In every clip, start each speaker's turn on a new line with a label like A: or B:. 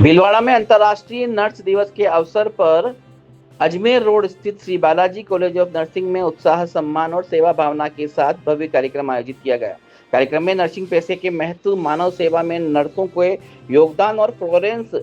A: भीलवाड़ा में अंतर्राष्ट्रीय नर्स दिवस के अवसर पर अजमेर रोड स्थित Shri Balaji college of nursing में उत्साह, सम्मान और सेवा भावना के साथ भव्य कार्यक्रम आयोजित किया गया। कार्यक्रम में नर्सिंग पेशे के महत्व, मानव सेवा में नर्सों के योगदान और फ्लोरेंस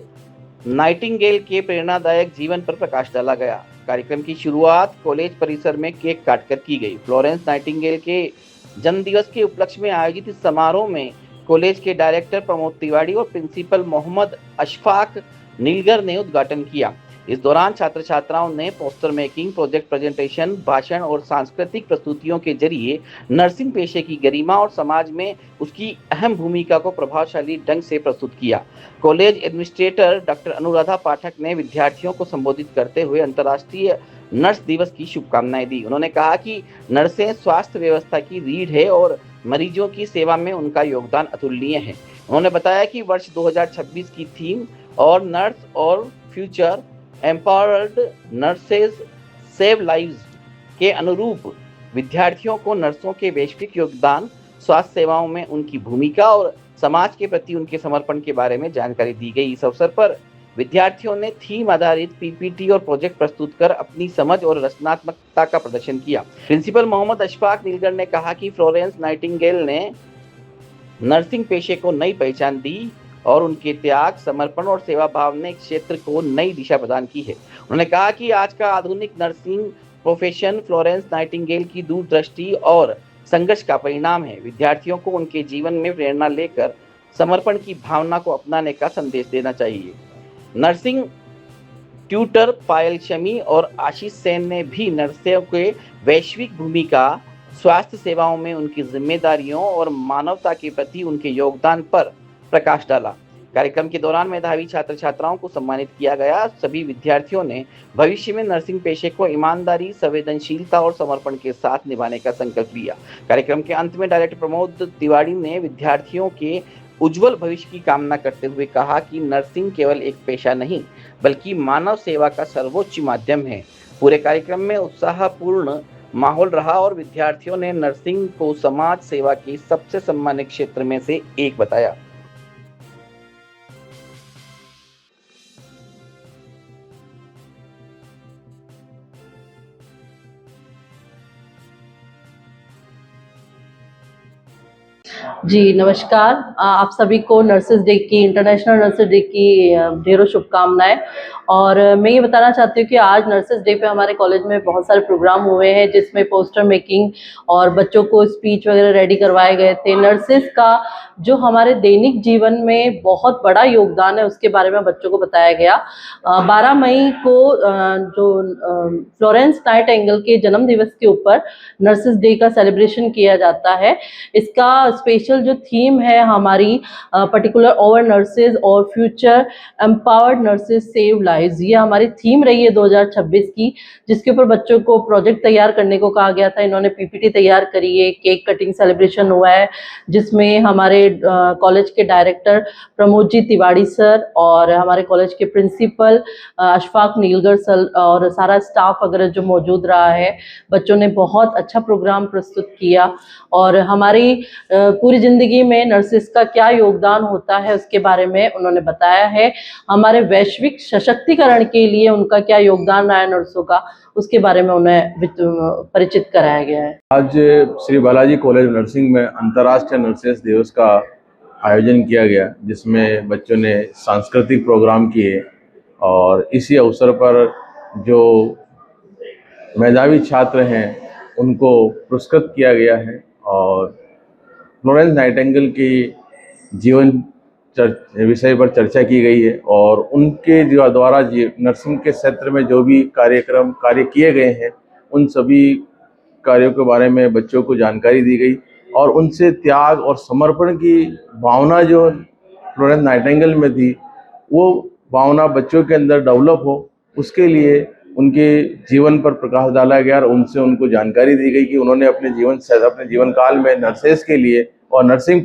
A: नाइटिंगेल के प्रेरणादायक जीवन पर प्रकाश डाला गया। कार्यक्रम की शुरुआत कॉलेज परिसर में केक काटकर की गई। फ्लोरेंस नाइटिंगेल के जन्मदिवस के उपलक्ष्य में आयोजित इस समारोह में कॉलेज के डायरेक्टर प्रमोद तिवारी और प्रिंसिपल मोहम्मद अशफाक नीलगर ने उद्घाटन किया। इस दौरान छात्र छात्राओं ने पोस्टर मेकिंग, प्रोजेक्ट प्रेजेंटेशन, भाषण और सांस्कृतिक प्रस्तुतियों के जरिए नर्सिंग पेशे की गरिमा और समाज में उसकी अहम भूमिका को प्रभावशाली ढंग से प्रस्तुत किया। कॉलेज एडमिनिस्ट्रेटर डॉक्टर अनुराधा पाठक ने विद्यार्थियों को संबोधित करते हुए अंतर्राष्ट्रीय नर्स दिवस की शुभकामनाएं दी। उन्होंने कहा कि नर्सें स्वास्थ्य व्यवस्था की रीढ़ है और मरीजों की सेवा में उनका योगदान अतुलनीय है। उन्होंने बताया कि वर्ष 2026 की थीम और नर्स और future empowered nurses save lives के अनुरूप विद्यार्थियों को नर्सों के वैश्विक योगदान, स्वास्थ्य सेवाओं में उनकी भूमिका और समाज के प्रति उनके समर्पण के बारे में जानकारी दी गई। इस अवसर पर विद्यार्थियों ने थीम आधारित पीपीटी और प्रोजेक्ट प्रस्तुत कर अपनी समझ और रचनात्मकता का प्रदर्शन किया। प्रिंसिपल मोहम्मद अशफाक नीलगर ने कहा कि फ्लोरेंस नाइटिंगेल ने नर्सिंग पेशे को नई पहचान दी और उनके त्याग, समर्पण और सेवा भाव ने क्षेत्र को नई दिशा प्रदान की है। उन्होंने कहा कि आज का आधुनिक नर्सिंग प्रोफेशन फ्लोरेंस नाइटिंगेल की दूरदृष्टि और संघर्ष का परिणाम है। विद्यार्थियों को उनके जीवन में प्रेरणा लेकर समर्पण की भावना को अपनाने का संदेश देना चाहिए। नर्सिंग ट्यूटर पायल शमी और आशीष सेन ने भी नर्सों के वैश्विक भूमिका, स्वास्थ्य सेवाओं में उनकी जिम्मेदारियों और मानवता के प्रति उनके योगदान पर प्रकाश डाला। कार्यक्रम के दौरान मेधावी छात्र छात्राओं को सम्मानित किया गया। सभी विद्यार्थियों ने भविष्य में नर्सिंग पेशे को ईमानदारी, संवेदनशीलता और समर्पण के साथ निभाने का संकल्प लिया। कार्यक्रम के अंत में डायरेक्टर प्रमोद तिवारी ने विद्यार्थियों के उज्जवल भविष्य की कामना करते हुए कहा कि नर्सिंग केवल एक पेशा नहीं, बल्कि मानव सेवा का सर्वोच्च माध्यम है। पूरे कार्यक्रम में उत्साहपूर्ण माहौल रहा और विद्यार्थियों ने नर्सिंग को समाज सेवा के सबसे सम्मानित क्षेत्र में से एक बताया।
B: जी नमस्कार। आप सभी को नर्सेज डे की, इंटरनेशनल नर्सेज डे की ढेरों शुभकामनाएं। और मैं ये बताना चाहती हूँ कि आज नर्सेज डे पे हमारे कॉलेज में बहुत सारे प्रोग्राम हुए हैं, जिसमें पोस्टर मेकिंग और बच्चों को स्पीच वगैरह रेडी करवाए गए थे। नर्सेज का जो हमारे दैनिक जीवन में बहुत बड़ा योगदान है, उसके बारे में बच्चों को बताया गया। 12 मई को जो फ्लोरेंस नाइटिंगेल के जन्म दिवस के ऊपर नर्सेज डे का सेलिब्रेशन किया जाता है। इसका स्पेशल जो थीम है हमारी पर्टिकुलर ओवर नर्सेज और future empowered nurses save lives, ये हमारी थीम रही है 2026 की, जिसके ऊपर बच्चों को प्रोजेक्ट तैयार करने को कहा गया था। इन्होंने पीपीटी तैयार करी है, केक कटिंग सेलिब्रेशन हुआ है, जिसमें हमारे कॉलेज के डायरेक्टर प्रमोद जी तिवारी सर और हमारे कॉलेज के प्रिंसिपल अशफाक नीलगर सर और सारा स्टाफ वगैरह जो मौजूद रहा है। बच्चों ने बहुत अच्छा प्रोग्राम प्रस्तुत किया और हमारी पूरी जिंदगी में नर्सेस का क्या योगदान होता है उसके बारे में उन्होंने बताया है। हमारे वैश्विक सशक्तिकरण के लिए उनका क्या योगदान रहा है नर्सों का, उसके बारे में उन्हें परिचित कराया गया है।
C: आज Shri Balaji college of nursing में अंतर्राष्ट्रीय नर्सेस दिवस का आयोजन किया गया, जिसमें बच्चों ने सांस्कृतिक प्रोग्राम किए और इसी अवसर पर जो मेधावी छात्र हैं उनको पुरस्कृत किया गया है और फ्लोरेंस नाइटिंगेल की जीवन विषय पर चर्चा की गई है और उनके द्वारा नर्सिंग के क्षेत्र में जो भी कार्य किए गए हैं, उन सभी कार्यों के बारे में बच्चों को जानकारी दी गई और उनसे त्याग और समर्पण की भावना जो फ्लोरेंस नाइटिंगेल में थी, वो भावना बच्चों के अंदर डेवलप हो, उसके लिए उनके जीवन पर प्रकाश डाला गया और उनसे उनको जानकारी दी गई कि उन्होंने अपने जीवन काल में नर्सेस के लिए और नर्सिंग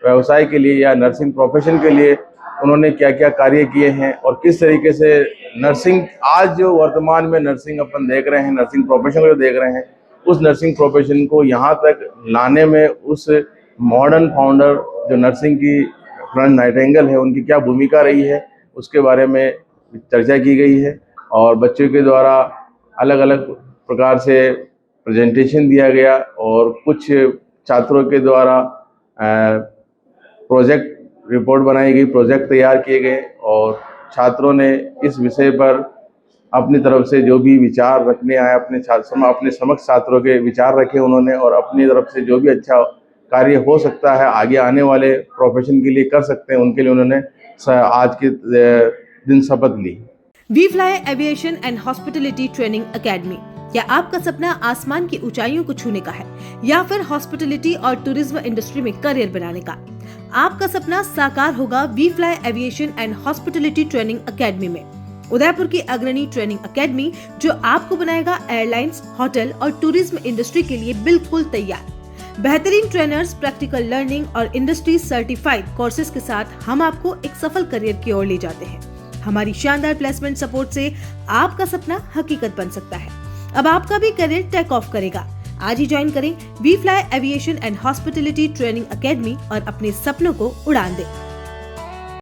C: व्यवसाय के लिए या नर्सिंग प्रोफेशन के लिए उन्होंने क्या क्या कार्य किए हैं और किस तरीके से नर्सिंग आज जो वर्तमान में नर्सिंग अपन देख रहे हैं, नर्सिंग प्रोफेशन को देख रहे हैं, उस नर्सिंग प्रोफेशन को यहाँ तक लाने में उस मॉडर्न फाउंडर जो नर्सिंग की फ्लॉरेंस नाइटिंगेल है उनकी क्या भूमिका रही है उसके बारे में चर्चा की गई है और बच्चों के द्वारा अलग अलग प्रकार से प्रेजेंटेशन दिया गया और कुछ छात्रों के द्वारा प्रोजेक्ट रिपोर्ट बनाई गई, प्रोजेक्ट तैयार किए गए और छात्रों ने इस विषय पर अपनी तरफ से जो भी विचार रखने आए अपने समक्ष छात्रों के विचार रखे उन्होंने और अपनी तरफ से जो भी अच्छा कार्य हो सकता है आगे आने वाले प्रोफेशन के लिए कर सकते हैं उनके लिए उन्होंने आज के दिन शपथ ली।
D: We fly aviation and hospitality training academy. क्या आपका सपना आसमान की ऊंचाइयों को छूने का है या फिर हॉस्पिटलिटी और टूरिज्म इंडस्ट्री में करियर बनाने का? आपका सपना साकार होगा we fly aviation and hospitality training academy में। उदयपुर की अग्रणी ट्रेनिंग एकेडमी जो आपको बनाएगा एयरलाइंस, होटल और टूरिज्म इंडस्ट्री के लिए बिल्कुल तैयार। बेहतरीन ट्रेनर्स, प्रैक्टिकल लर्निंग और इंडस्ट्री सर्टिफाइड कोर्सेज के साथ हम आपको एक सफल करियर की ओर ले जाते हैं। हमारी शानदार प्लेसमेंट सपोर्ट से आपका सपना हकीकत बन सकता है। अब आपका भी करियर टेक ऑफ करेगा। आज ही ज्वाइन करें we fly aviation and hospitality training academy और अपने सपनों को उड़ान दें।